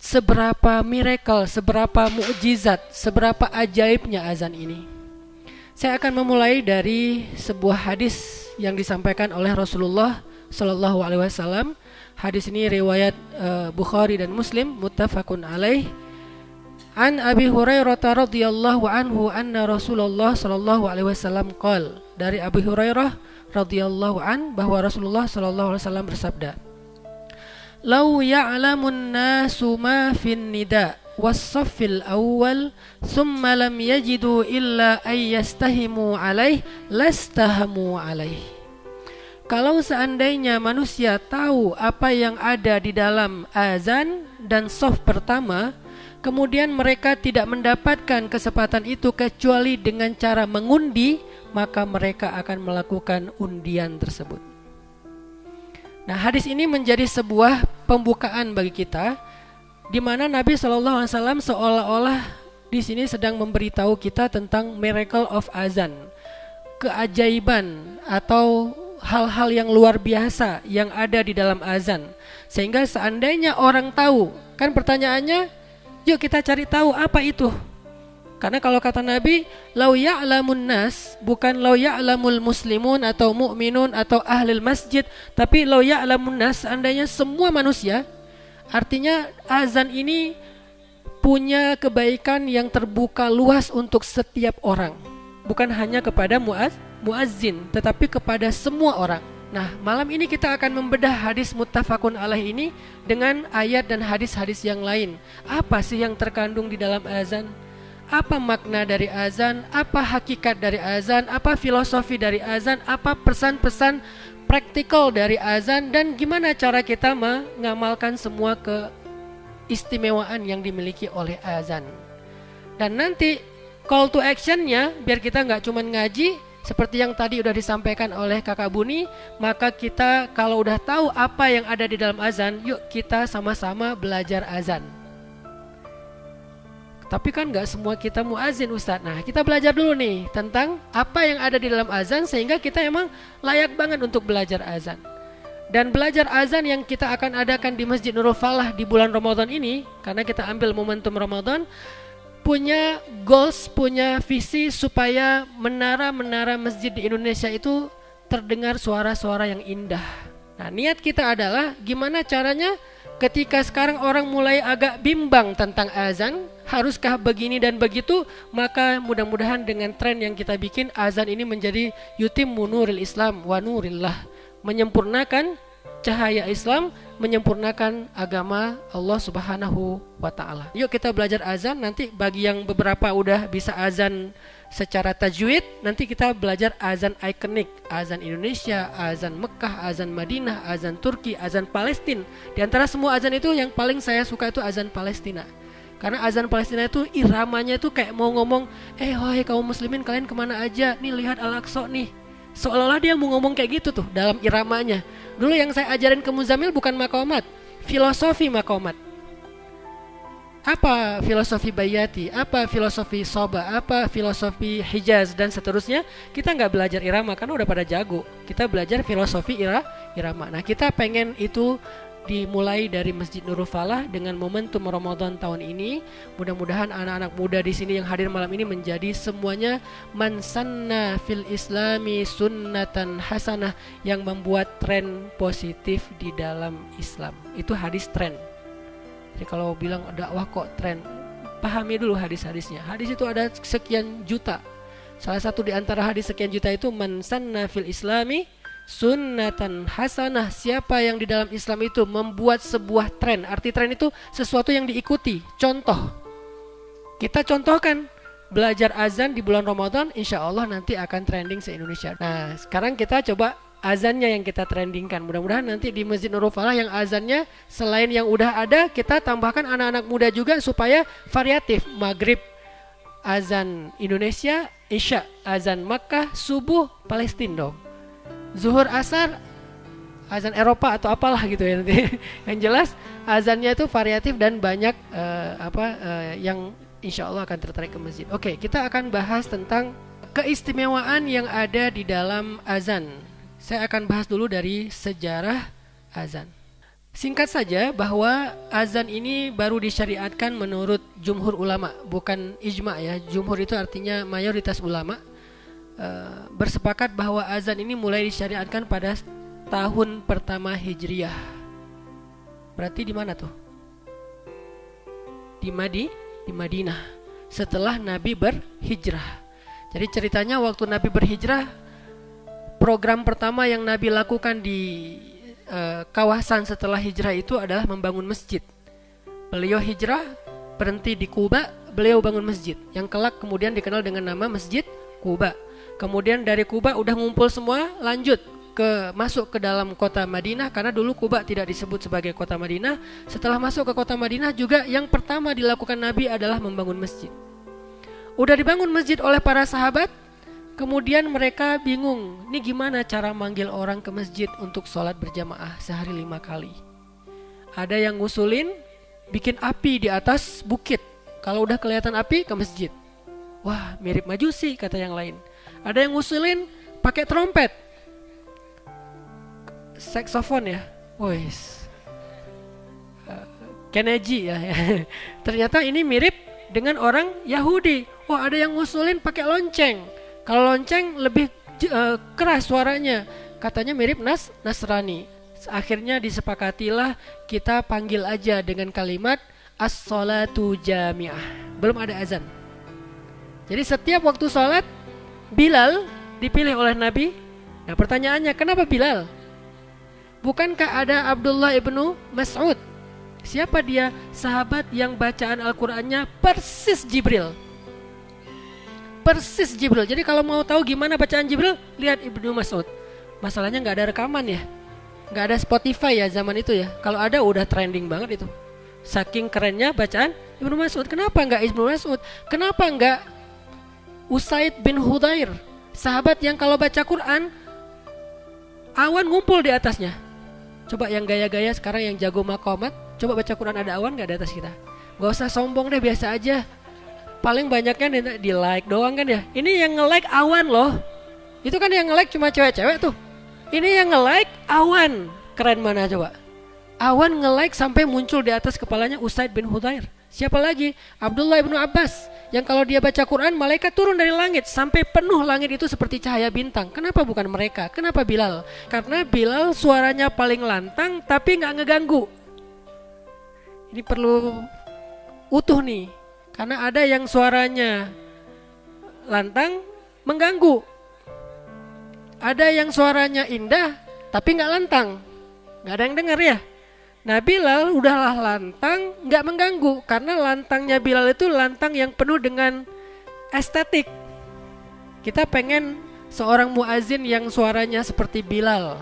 seberapa miracle, seberapa mukjizat, seberapa ajaibnya azan ini. Saya akan memulai dari sebuah hadis yang disampaikan oleh Rasulullah Shallallahu Alaihi Wasallam. Hadis ini riwayat Bukhari dan Muslim, muttafaqun alaih. An Abi Hurairah radhiyallahu anhu anna Rasulullah sallallahu alaihi wasallam qala, dari Abi Hurairah radhiyallahu an bahwa Rasulullah sallallahu alaihi wasallam bersabda, "Lau ya'lamun nasu ma fin nida was-saffil awwal thumma lam yajidu illa ay yastahimu alaih lastahamu alaih." Kalau seandainya manusia tahu apa yang ada di dalam azan dan shaf pertama, kemudian mereka tidak mendapatkan kesempatan itu kecuali dengan cara mengundi, maka mereka akan melakukan undian tersebut. Nah, hadis ini menjadi sebuah pembukaan bagi kita, di mana Nabi SAW seolah-olah di sini sedang memberitahu kita tentang miracle of azan, keajaiban atau hal-hal yang luar biasa yang ada di dalam azan. Sehingga seandainya orang tahu, kan pertanyaannya, yuk kita cari tahu apa itu. Karena kalau kata Nabi, lau ya'lamun nas, bukan lau ya'lamul muslimun atau mu'minun atau ahlil masjid, tapi lau ya'lamun nas, seandainya semua manusia. Artinya azan ini punya kebaikan yang terbuka luas untuk setiap orang, bukan hanya kepada muazzin, tetapi kepada semua orang. Nah, malam ini kita akan membedah hadis muttafaqun alaih ini dengan ayat dan hadis-hadis yang lain. Apa sih yang terkandung di dalam azan? Apa makna dari azan? Apa hakikat dari azan? Apa filosofi dari azan? Apa pesan-pesan praktikal dari azan? Dan gimana cara kita mengamalkan semua keistimewaan yang dimiliki oleh azan? Dan nanti call to actionnya, biar kita nggak cuma ngaji, seperti yang tadi udah disampaikan oleh Kakak Buni, maka kita kalau udah tahu apa yang ada di dalam azan, yuk kita sama-sama belajar azan. Tapi kan gak semua kita muazin, Ustadz. Nah, kita belajar dulu nih tentang apa yang ada di dalam azan, sehingga kita emang layak banget untuk belajar azan. Dan belajar azan yang kita akan adakan di Masjid Nurul Falah di bulan Ramadan ini, karena kita ambil momentum Ramadan, punya goals, punya visi supaya menara-menara masjid di Indonesia itu terdengar suara-suara yang indah. Nah, niat kita adalah gimana caranya ketika sekarang orang mulai agak bimbang tentang azan, haruskah begini dan begitu, maka mudah-mudahan dengan tren yang kita bikin, azan ini menjadi yutimmu nuril Islam wa nurillah, menyempurnakan cahaya Islam, menyempurnakan agama Allah Subhanahu wa ta'ala. Yuk kita belajar azan. Nanti bagi yang beberapa udah bisa azan secara tajwid, nanti kita belajar azan ikonik, azan Indonesia, azan Mekah, azan Madinah, azan Turki, azan Palestina. Di antara semua azan itu yang paling saya suka itu azan Palestina. Karena azan Palestina itu iramanya itu kayak mau ngomong, wahai kaum muslimin, kalian kemana aja? Nih lihat Al-Aqsa nih. Seolah-olah dia mau ngomong kayak gitu tuh dalam iramanya. Dulu yang saya ajarin ke Muzammil bukan maqamat, filosofi maqamat. Apa filosofi Bayati, apa filosofi Soba, apa filosofi Hijaz dan seterusnya. Kita nggak belajar irama karena udah pada jago. Kita belajar filosofi irama. Nah, kita pengen itu dimulai dari Masjid Nurul Falah dengan momentum Ramadan tahun ini. Mudah-mudahan anak-anak muda di sini yang hadir malam ini menjadi semuanya man sanna fil islami sunnatan hasanah, yang membuat tren positif di dalam Islam. Itu hadis tren. Jadi kalau bilang dakwah kok tren, pahami dulu hadis-hadisnya. Hadis itu ada sekian juta. Salah satu di antara hadis sekian juta itu man sanna fil islami sunnatan hasanah, siapa yang di dalam Islam itu membuat sebuah tren. Arti tren itu sesuatu yang diikuti, contoh. Kita contohkan belajar azan di bulan Ramadan, insya Allah nanti akan trending se-Indonesia. Nah, sekarang kita coba azannya yang kita trendingkan. Mudah-mudahan nanti di Masjid Nurul Falah yang azannya selain yang udah ada, kita tambahkan anak-anak muda juga supaya variatif. Maghrib azan Indonesia, Isya azan Makkah, subuh Palestina dong. Zuhur asar azan Eropa atau apalah gitu ya nanti. Yang jelas azannya itu variatif dan banyak yang insya Allah akan tertarik ke masjid. Oke, kita akan bahas tentang keistimewaan yang ada di dalam azan. Saya akan bahas dulu dari sejarah azan. Singkat saja bahwa azan ini baru disyariatkan menurut jumhur ulama, bukan ijma ya. Jumhur itu artinya mayoritas ulama bersepakat bahwa azan ini mulai disyariatkan pada tahun pertama Hijriah. Berarti di mana tuh? Di Madinah setelah Nabi berhijrah. Jadi ceritanya waktu Nabi berhijrah, program pertama yang Nabi lakukan di kawasan setelah hijrah itu adalah membangun masjid. Beliau hijrah, berhenti di Kuba, beliau bangun masjid yang kelak kemudian dikenal dengan nama Masjid Kuba. Kemudian dari Kuba udah ngumpul semua, lanjut masuk ke dalam kota Madinah, karena dulu Kuba tidak disebut sebagai kota Madinah. Setelah masuk ke kota Madinah juga yang pertama dilakukan Nabi adalah membangun masjid. Udah dibangun masjid oleh para sahabat, kemudian mereka bingung, ini gimana cara manggil orang ke masjid untuk sholat berjamaah sehari 5 kali. Ada yang ngusulin bikin api di atas bukit, kalau udah kelihatan api ke masjid. Wah, mirip Majusi kata yang lain. Ada yang ngusulin pakai trompet, saksofon ya, voice, Kennedy ya. Ternyata ini mirip dengan orang Yahudi. Wah, ada yang ngusulin pakai lonceng. Kalau lonceng lebih keras suaranya, katanya mirip Nasrani. Akhirnya disepakatilah kita panggil aja dengan kalimat as-salatu jami'ah. Belum ada azan. Jadi setiap waktu sholat, Bilal dipilih oleh Nabi. Nah pertanyaannya, kenapa Bilal? Bukankah ada Abdullah ibnu Mas'ud? Siapa dia? Sahabat yang bacaan Al-Qur'annya persis Jibril. Persis Jibril. Jadi kalau mau tahu gimana bacaan Jibril, lihat Ibnu Mas'ud. Masalahnya gak ada rekaman ya, gak ada Spotify ya zaman itu ya. Kalau ada udah trending banget itu. Saking kerennya bacaan Ibnu Mas'ud. Kenapa gak Ibnu Mas'ud? Kenapa gak Usaid bin Hudayr, sahabat yang kalau baca Quran awan ngumpul di atasnya. Coba yang gaya-gaya sekarang yang jago maqamat, coba baca Quran ada awan gak di atas kita? Gak usah sombong deh, biasa aja. Paling banyaknya di like doang kan ya. Ini yang nge-like awan loh. Itu kan yang nge-like cuma cewek-cewek tuh. Ini yang nge-like awan. Keren mana coba? Awan nge-like sampai muncul di atas kepalanya Usaid bin Hudayr. Siapa lagi? Abdullah ibnu Abbas, yang kalau dia baca Quran malaikat turun dari langit sampai penuh langit itu seperti cahaya bintang. Kenapa bukan mereka? Kenapa Bilal? Karena Bilal suaranya paling lantang tapi gak ngeganggu. Ini perlu utuh nih, karena ada yang suaranya lantang mengganggu, ada yang suaranya indah tapi gak lantang, gak ada yang dengar ya. Nah Bilal udahlah lantang, gak mengganggu, karena lantangnya Bilal itu lantang yang penuh dengan estetik. Kita pengen seorang muazin yang suaranya seperti Bilal.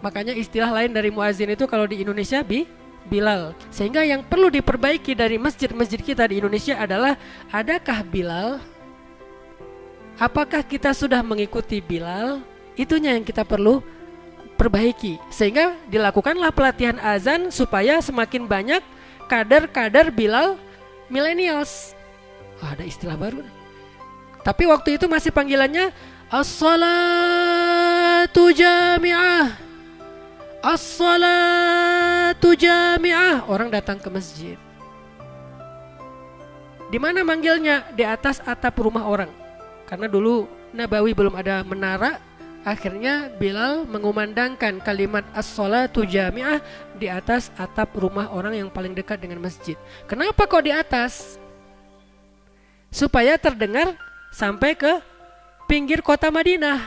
Makanya istilah lain dari muazin itu kalau di Indonesia Bilal. Sehingga yang perlu diperbaiki dari masjid-masjid kita di Indonesia adalah, adakah Bilal? Apakah kita sudah mengikuti Bilal? Itunya yang kita perlu perbaiki. Sehingga dilakukanlah pelatihan azan supaya semakin banyak kader-kader Bilal millennials. Ada istilah baru. Tapi waktu itu masih panggilannya as-salatu jami'ah. As-salatu jami'ah. Orang datang ke masjid. Di mana manggilnya? Di atas atap rumah orang. Karena dulu Nabawi belum ada menara. Akhirnya Bilal mengumandangkan kalimat as-salatu jami'ah di atas atap rumah orang yang paling dekat dengan masjid. Kenapa kok di atas? Supaya terdengar sampai ke pinggir kota Madinah.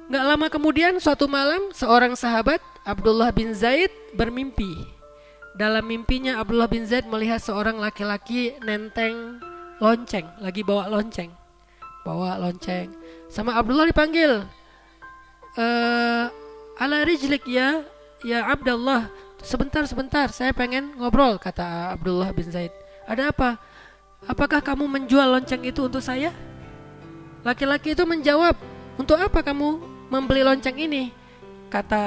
Gak lama kemudian suatu malam seorang sahabat Abdullah bin Zaid bermimpi. Dalam mimpinya Abdullah bin Zaid melihat seorang laki-laki nenteng lonceng, lagi bawa lonceng. Sama Abdullah dipanggil, ala rijlik ya Abdullah, sebentar saya pengen ngobrol, kata Abdullah bin Zaid. Ada apa? Apakah kamu menjual lonceng itu untuk saya? Laki-laki itu menjawab, untuk apa kamu membeli lonceng ini? Kata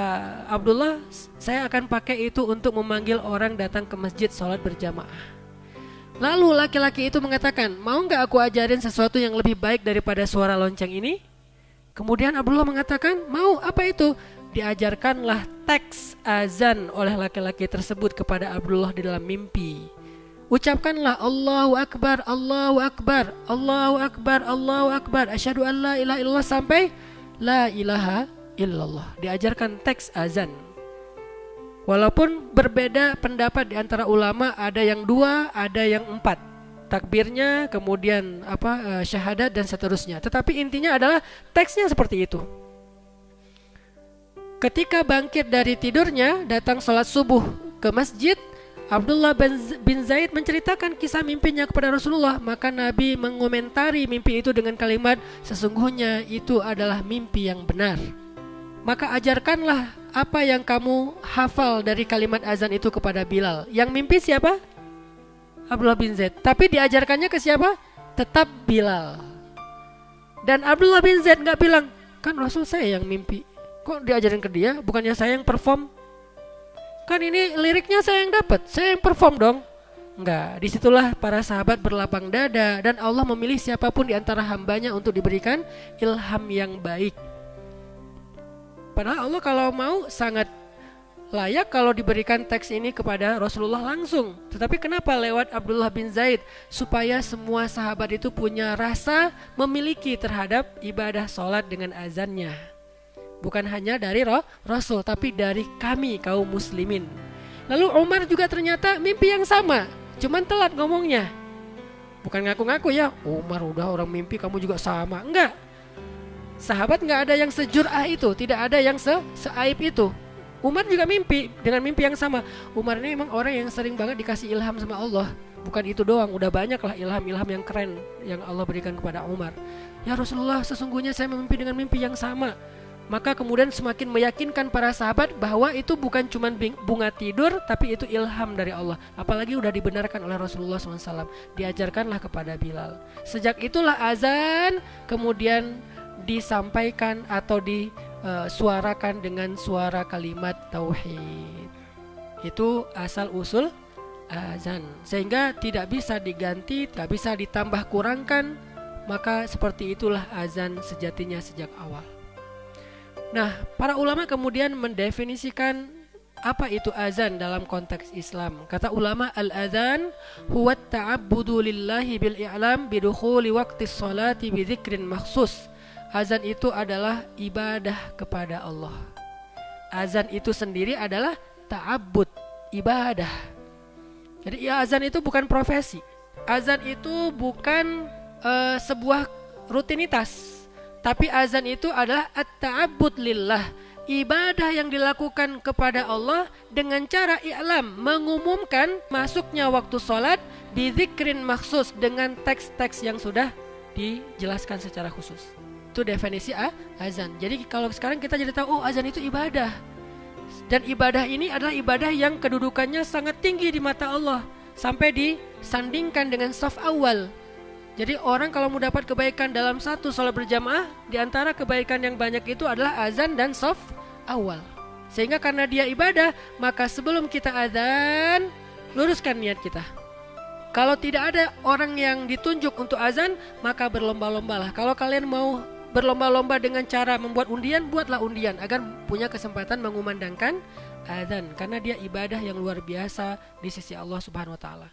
Abdullah, saya akan pakai itu untuk memanggil orang datang ke masjid sholat berjamaah. Lalu laki-laki itu mengatakan, mau gak aku ajarin sesuatu yang lebih baik daripada suara lonceng ini? Kemudian Abdullah mengatakan, mau, apa itu? diajarkanlah teks azan oleh laki-laki tersebut kepada Abdullah di dalam mimpi. Ucapkanlah Allahu Akbar, Allahu Akbar, Allahu Akbar, Allahu Akbar, asyhadu an la ilaha illallah sampai la ilaha illallah. Diajarkan teks azan. Walaupun berbeda pendapat di antara ulama, ada yang 2, ada yang 4. Takbirnya, kemudian syahadat dan seterusnya. Tetapi intinya adalah teksnya seperti itu. Ketika bangkit dari tidurnya, datang sholat subuh ke masjid, Abdullah bin Zaid menceritakan kisah mimpinya kepada Rasulullah. Maka Nabi mengomentari mimpi itu dengan kalimat, sesungguhnya itu adalah mimpi yang benar. Maka ajarkanlah apa yang kamu hafal dari kalimat azan itu kepada Bilal. Yang mimpi siapa? Abdullah bin Zaid. Tapi diajarkannya ke siapa? Tetap Bilal. Dan Abdullah bin Zaid gak bilang, kan Rasul saya yang mimpi, kok diajarin ke dia? Bukannya saya yang perform? Kan ini liriknya saya yang dapat, saya yang perform dong. Enggak, disitulah para sahabat berlapang dada. Dan Allah memilih siapapun di antara hambanya untuk diberikan ilham yang baik. Padahal Allah kalau mau sangat layak kalau diberikan teks ini kepada Rasulullah langsung. Tetapi kenapa lewat Abdullah bin Zaid? Supaya semua sahabat itu punya rasa memiliki terhadap ibadah sholat dengan azannya. Bukan hanya dari Rasul, tapi dari kami kaum muslimin. Lalu Umar juga ternyata mimpi yang sama, cuman telat ngomongnya. Bukan ngaku-ngaku ya, Umar udah orang mimpi kamu juga sama. Enggak. Sahabat enggak ada yang sejur'ah itu, tidak ada yang seaib itu. Umar juga mimpi dengan mimpi yang sama. Umar ini memang orang yang sering banget dikasih ilham sama Allah. Bukan itu doang, udah banyak lah ilham-ilham yang keren yang Allah berikan kepada Umar. Ya Rasulullah, sesungguhnya saya mimpi dengan mimpi yang sama. Maka kemudian semakin meyakinkan para sahabat bahwa itu bukan cuma bunga tidur, tapi itu ilham dari Allah. Apalagi udah dibenarkan oleh Rasulullah SAW. Diajarkanlah kepada Bilal. Sejak itulah azan kemudian disampaikan atau disuarakan dengan suara kalimat tauhid. Itu asal usul azan. Sehingga tidak bisa diganti, tidak bisa ditambah kurangkan. Maka seperti itulah azan sejatinya sejak awal. Nah, para ulama kemudian mendefinisikan apa itu azan dalam konteks Islam. Kata ulama, al-azan huwa ta'abbudu lillahi bil i'lam bidukhuli waqtis salati bi dzikrin makhsus. Azan itu adalah ibadah kepada Allah. Azan itu sendiri adalah ta'abbud, ibadah. Jadi azan itu bukan profesi. Azan itu bukan sebuah rutinitas. Tapi azan itu adalah at-ta'abbud lillah, ibadah yang dilakukan kepada Allah dengan cara i'lam, mengumumkan masuknya waktu sholat bidzikrin makhsus, dengan teks-teks yang sudah dijelaskan secara khusus. Itu definisi azan. Jadi kalau sekarang kita jadi tahu, oh azan itu ibadah. Dan ibadah ini adalah ibadah yang kedudukannya sangat tinggi di mata Allah, sampai disandingkan dengan shaf awal. Jadi orang kalau mau dapat kebaikan dalam satu sholat berjamaah, di antara kebaikan yang banyak itu adalah azan dan shaf awal. Sehingga karena dia ibadah, maka sebelum kita azan, luruskan niat kita. Kalau tidak ada orang yang ditunjuk untuk azan, maka berlomba-lombalah. Kalau kalian mau berlomba-lomba dengan cara membuat undian, buatlah undian agar punya kesempatan mengumandangkan azan, karena dia ibadah yang luar biasa di sisi Allah Subhanahu wa taala.